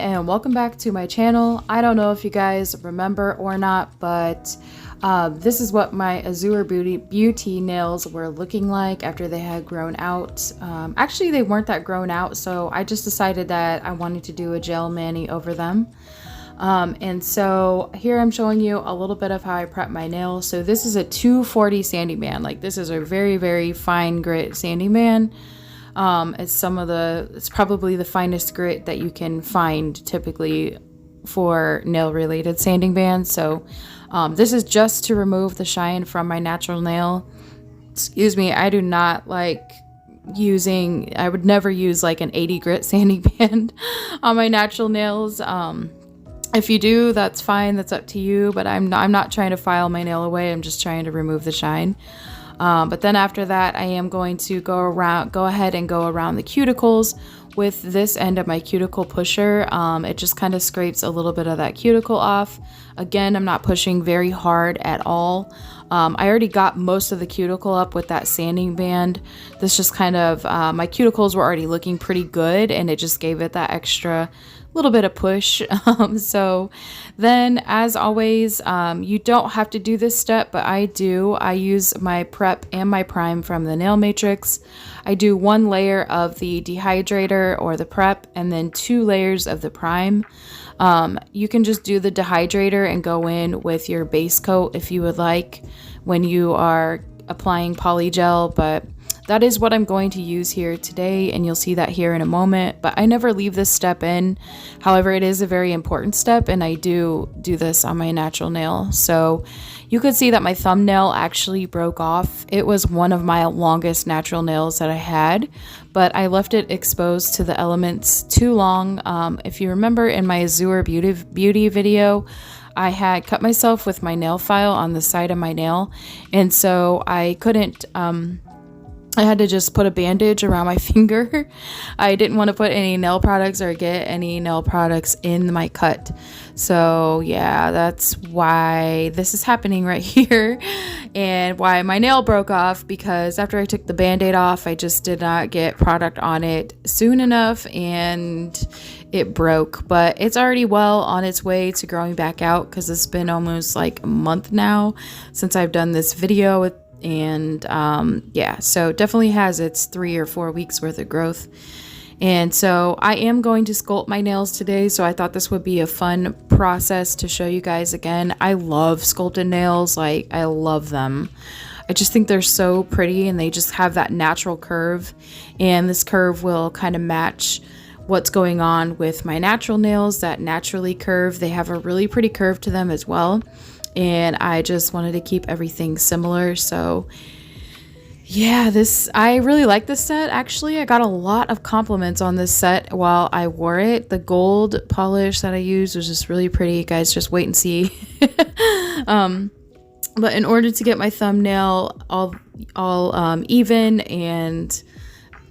and welcome back to my channel. I don't know if you guys remember or not, but this is what my Azure Beauty nails were looking like after they had grown out. Actually, they weren't that grown out, so I just decided that I wanted to do a gel mani over them. And so here I'm showing you a little bit of how I prep my nails. So this is a 240 sanding band. Like, this is a very, very fine grit sanding band. It's probably the finest grit that you can find typically for nail related sanding bands. So this is just to remove the shine from my natural nail. Excuse me, I do not like I would never use like an 80 grit sanding band on my natural nails. If you do, that's fine, that's up to you, but I'm not trying to file my nail away. I'm just trying to remove the shine. But then after that, I am going to go ahead and go around the cuticles with this end of my cuticle pusher. It just kind of scrapes a little bit of that cuticle off. Again, I'm not pushing very hard at all. I already got most of the cuticle up with that sanding band. This just kind of, my cuticles were already looking pretty good, and it just gave it that extra little bit of push. So then, as always, you don't have to do this step, but I do. I use my prep and my prime from the Nail Matrix. I do one layer of the dehydrator or the prep, and then 2 layers of the prime. You can just do the dehydrator and go in with your base coat if you would like when you are applying Polygel, but that is what I'm going to use here today, and you'll see that here in a moment. But I never leave this step in. However, it is a very important step, and I do this on my natural nail. So you could see that my thumbnail actually broke off. It was one of my longest natural nails that I had, but I left it exposed to the elements too long. If you remember in my Azure Beauty video, I had cut myself with my nail file on the side of my nail, and so I couldn't I had to just put a bandage around my finger. I didn't want to put any nail products or get any nail products in my cut. So yeah, that's why this is happening right here, and why my nail broke off, because after I took the band-aid off, I just did not get product on it soon enough, and it broke. But it's already well on its way to growing back out, because it's been almost like a month now since I've done this video. And yeah, so definitely has its 3 or 4 weeks worth of growth. And so I am going to sculpt my nails today, so I thought this would be a fun process to show you guys again. I love sculpted nails. Like, I love them. I just think they're so pretty, and they just have that natural curve, and this curve will kind of match what's going on with my natural nails that naturally curve. They have a really pretty curve to them as well, and I just wanted to keep everything similar. So yeah, I really like this set. Actually, I got a lot of compliments on this set while I wore it. The gold polish that I used was just really pretty. You guys just wait and see. But in order to get my thumbnail all even and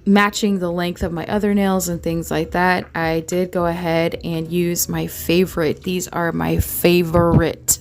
matching the length of my other nails and things like that, I did go ahead and use my favorite. These are my favorite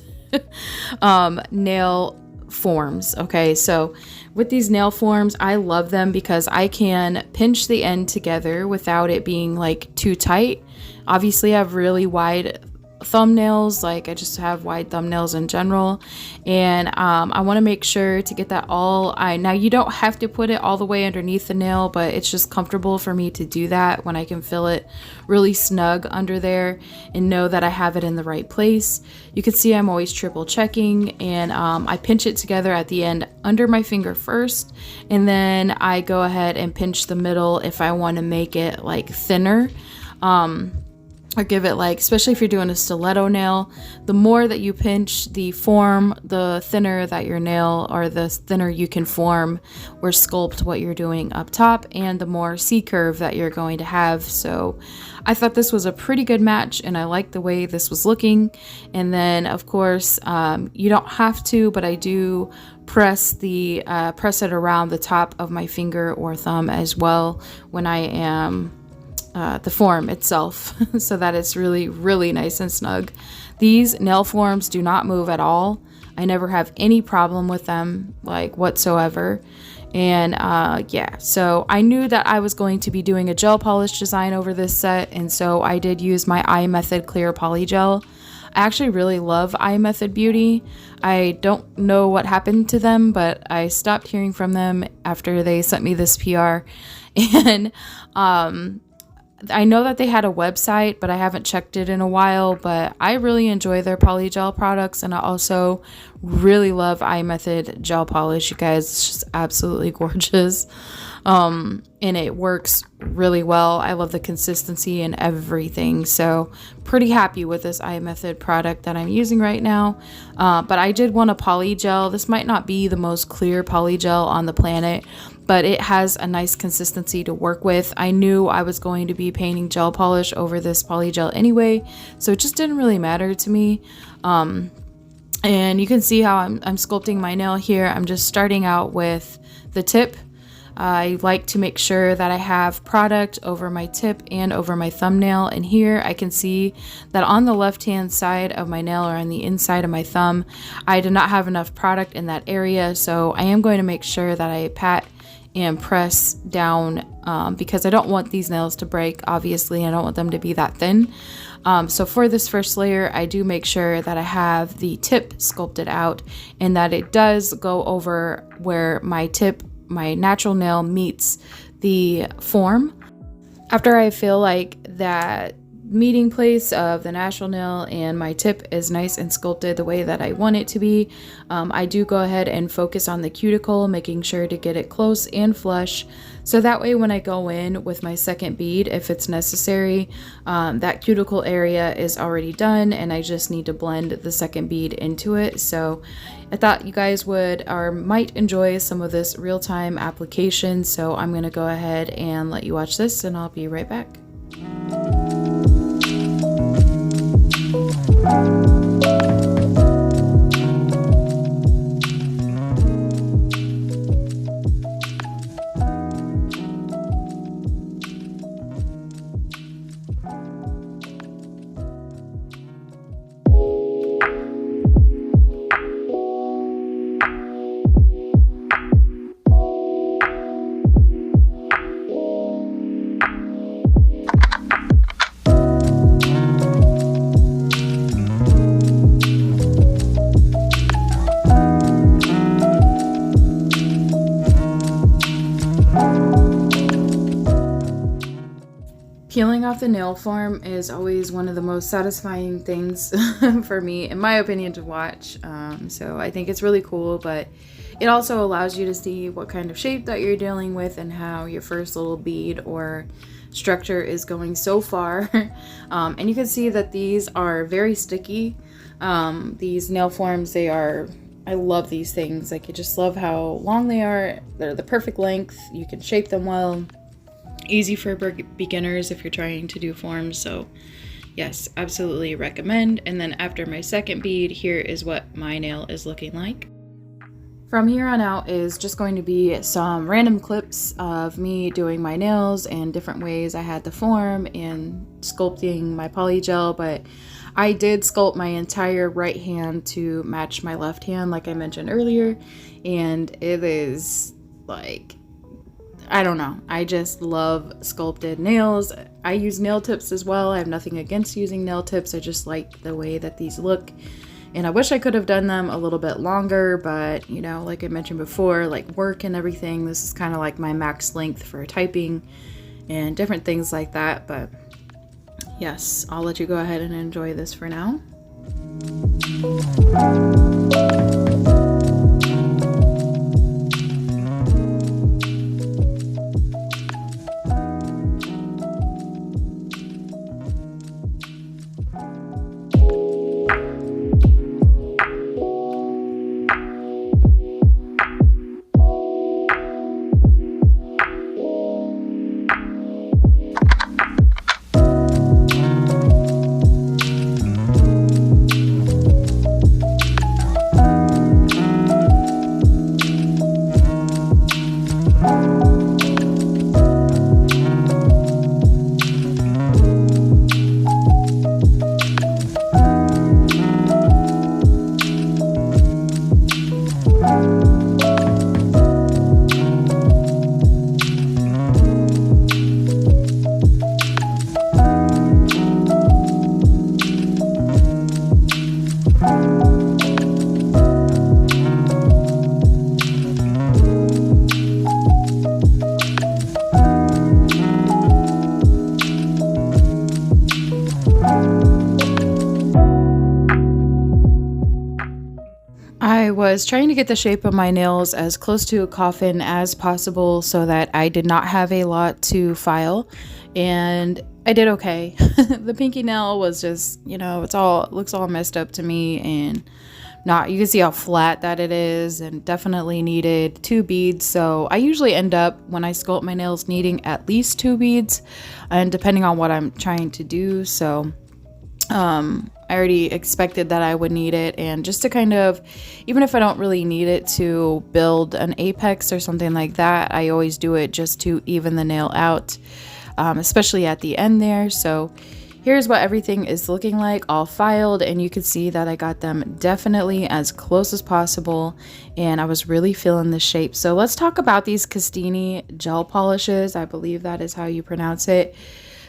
nail forms. Okay, so with these nail forms, I love them because I can pinch the end together without it being like too tight. Obviously, I have really wide thumbnails. Like, I just have wide thumbnails in general, and I want to make sure to get that all. Now you don't have to put it all the way underneath the nail, but it's just comfortable for me to do that when I can feel it really snug under there and know that I have it in the right place. You can see I'm always triple checking, and I pinch it together at the end under my finger first, and then I go ahead and pinch the middle if I want to make it like thinner. Or give it, like, especially if you're doing a stiletto nail, the more that you pinch the form, the thinner that your nail, or the thinner you can form or sculpt what you're doing up top, and the more C-curve that you're going to have. So I thought this was a pretty good match, and I liked the way this was looking. And then, of course, you don't have to, but I do press it around the top of my finger or thumb as well when I am the form itself, so that it's really, really nice and snug. These nail forms do not move at all. I never have any problem with them, like, whatsoever. And yeah, so I knew that I was going to be doing a gel polish design over this set, and so I did use my iMethod Clear Polygel. I actually really love iMethod Beauty. I don't know what happened to them, but I stopped hearing from them after they sent me this PR. And I know that they had a website, but I haven't checked it in a while. But I really enjoy their polygel products, and I also really love iMethod gel polish. You guys, it's just absolutely gorgeous. And it works really well. I love the consistency and everything. So pretty happy with this iMethod product that I'm using right now. But I did want a polygel. This might not be the most clear polygel on the planet, but it has a nice consistency to work with. I knew I was going to be painting gel polish over this polygel anyway, so it just didn't really matter to me. And you can see how I'm sculpting my nail here. I'm just starting out with the tip. I like to make sure that I have product over my tip and over my thumbnail. And here I can see that on the left hand side of my nail, or on the inside of my thumb, I did not have enough product in that area. So I am going to make sure that I pat and press down because I don't want these nails to break. Obviously, I don't want them to be that thin. So for this first layer, I do make sure that I have the tip sculpted out and that it does go over where my tip, my natural nail, meets the form. After I feel like that meeting place of the natural nail and my tip is nice and sculpted the way that I want it to be, I do go ahead and focus on the cuticle, making sure to get it close and flush, so that way when I go in with my second bead, if it's necessary, that cuticle area is already done and I just need to blend the second bead into it. So I thought you guys would or might enjoy some of this real-time application, so I'm going to go ahead and let you watch this and I'll be right back. Peeling off the nail form is always one of the most satisfying things for me, in my opinion, to watch. So I think it's really cool, but it also allows you to see what kind of shape that you're dealing with and how your first little bead or structure is going so far. And you can see that these are very sticky. These nail forms, I love these things. Like, I just love how long they are. They're the perfect length. You can shape them well. Easy for beginners if you're trying to do forms. So yes, absolutely recommend. And then after my second bead, here is what my nail is looking like. From here on out is just going to be some random clips of me doing my nails and different ways I had to form and sculpting my polygel, but I did sculpt my entire right hand to match my left hand like I mentioned earlier, and it is like, I don't know, I just love sculpted nails. I use nail tips as well. I have nothing against using nail tips. I just like the way that these look. And I wish I could have done them a little bit longer, but you know, like I mentioned before, like work and everything, this is kind of like my max length for typing and different things like that. But yes, I'll let you go ahead and enjoy this for now. was trying to get the shape of my nails as close to a coffin as possible so that I did not have a lot to file, and I did okay. The pinky nail was just, it looks all messed up to me, and you can see how flat that it is, and definitely needed 2 beads. So I usually end up, when I sculpt my nails, needing at least 2 beads, and depending on what I'm trying to do. So I already expected that I would need it, and just to kind of, even if I don't really need it to build an apex or something like that, I always do it just to even the nail out, especially at the end there. So here's what everything is looking like, all filed, and you can see that I got them definitely as close as possible, and I was really feeling the shape. So let's talk about these Castini gel polishes. I believe that is how you pronounce it.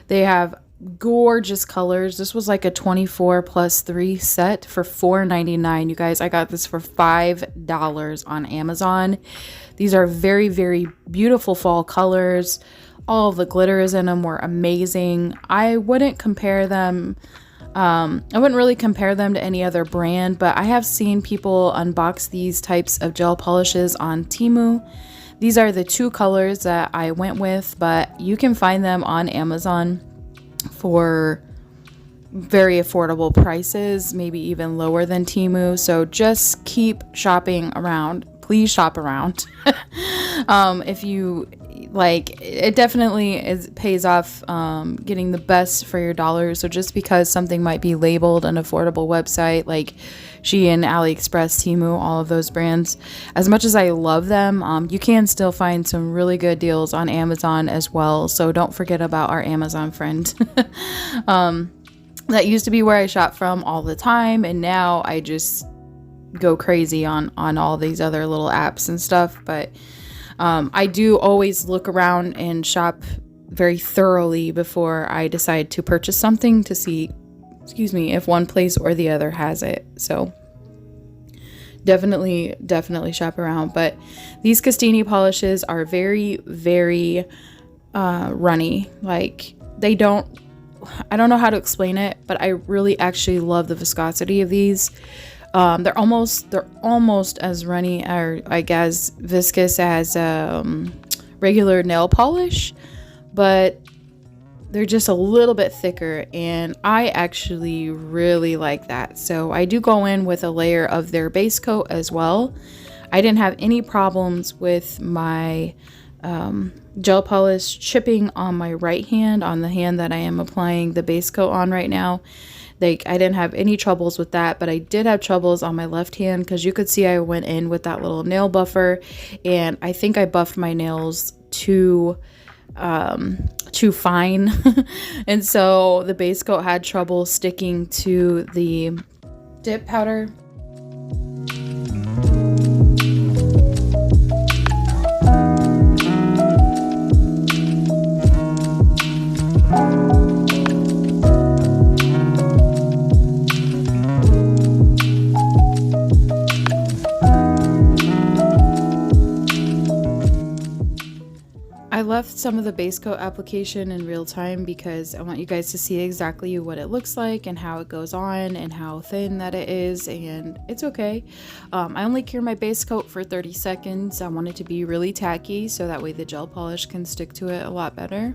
They have gorgeous colors. This was like a 24 plus 3 set for $4.99. You guys, I got this for $5 on Amazon. These are very, very beautiful fall colors. All of the glitters in them were amazing. I wouldn't really compare them to any other brand, but I have seen people unbox these types of gel polishes on Temu. These are the 2 colors that I went with, but you can find them on Amazon for very affordable prices, maybe even lower than Temu. So just keep shopping around. Please shop around. If you like, it definitely pays off getting the best for your dollar. So just because something might be labeled an affordable website like Shein, AliExpress, Temu, all of those brands, as much as I love them, you can still find some really good deals on Amazon as well. So don't forget about our Amazon friend. That used to be where I shop from all the time, and now I just go crazy on all these other little apps and stuff. But I do always look around and shop very thoroughly before I decide to purchase something, to see, if one place or the other has it. So definitely shop around. But these Castini polishes are very, very runny. Like, I don't know how to explain it, but I really actually love the viscosity of these. They're almost as runny, or I guess viscous, as regular nail polish, but they're just a little bit thicker, and I actually really like that. So I do go in with a layer of their base coat as well. I didn't have any problems with my gel polish chipping on my right hand, on the hand that I am applying the base coat on right now. Like, I didn't have any troubles with that, but I did have troubles on my left hand, because you could see I went in with that little nail buffer, and I think I buffed my nails too fine. And so the base coat had trouble sticking to the dip powder. I left some of the base coat application in real time because I want you guys to see exactly what it looks like and how it goes on and how thin that it is, and it's okay. I only cure my base coat for 30 seconds. I want it to be really tacky so that way the gel polish can stick to it a lot better.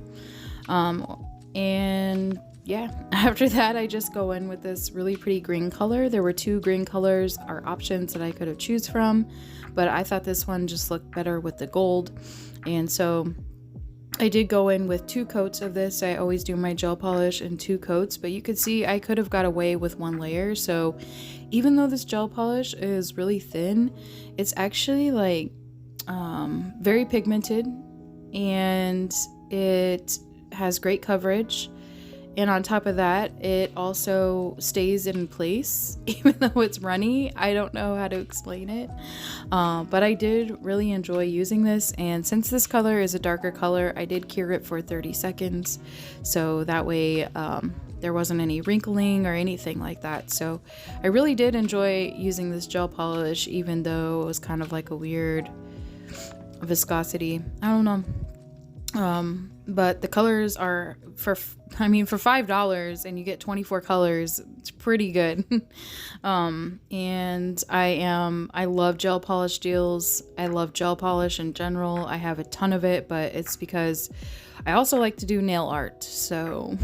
And yeah, after that I just go in with this really pretty green color. There were 2 green colors or options that I could have choose from, but I thought this one just looked better with the gold, and so I did go in with 2 coats of this. I always do my gel polish in 2 coats, but you could see I could have got away with 1 layer. So even though this gel polish is really thin, it's actually like very pigmented, and it has great coverage. And on top of that, it also stays in place, even though it's runny. I don't know how to explain it, but I did really enjoy using this. And since this color is a darker color, I did cure it for 30 seconds. So that way there wasn't any wrinkling or anything like that. So I really did enjoy using this gel polish, even though it was kind of like a weird viscosity. I don't know. But the colors are for $5 and you get 24 colors. It's pretty good. And I love gel polish deals. I love gel polish in general. I have a ton of it, but it's because I also like to do nail art. So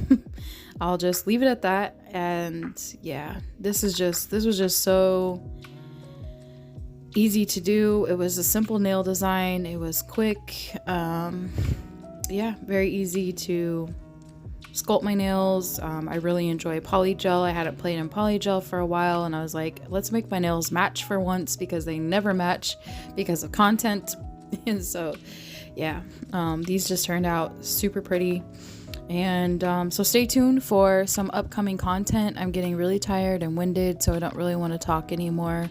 I'll just leave it at that. And yeah, this was just so easy to do. It was a simple nail design. It was quick. Yeah, very easy to sculpt my nails. I really enjoy Polygel. I hadn't played in Polygel for a while, and I was like, let's make my nails match for once, because they never match because of content. And so yeah, these just turned out super pretty. And so stay tuned for some upcoming content. I'm getting really tired and winded, so I don't really want to talk anymore.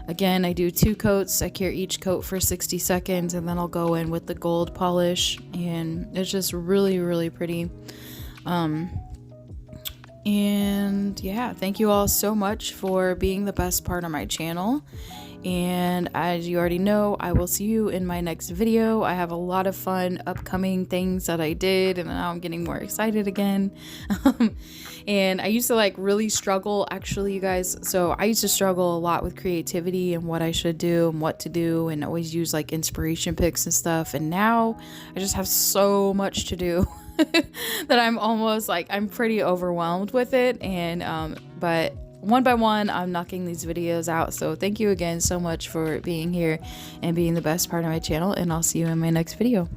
Again, I do 2 coats. I cure each coat for 60 seconds, and then I'll go in with the gold polish, and it's just really, really pretty. And yeah, thank you all so much for being the best part of my channel. And as you already know, I will see you in my next video. I have a lot of fun upcoming things that I did, and now I'm getting more excited again. And I used to like really struggle, actually, you guys. So I used to struggle a lot with creativity and what I should do and what to do, and always use like inspiration pics and stuff. And now I just have so much to do that I'm almost like, I'm pretty overwhelmed with it. And but one by one, I'm knocking these videos out. So thank you again so much for being here and being the best part of my channel, and I'll see you in my next video.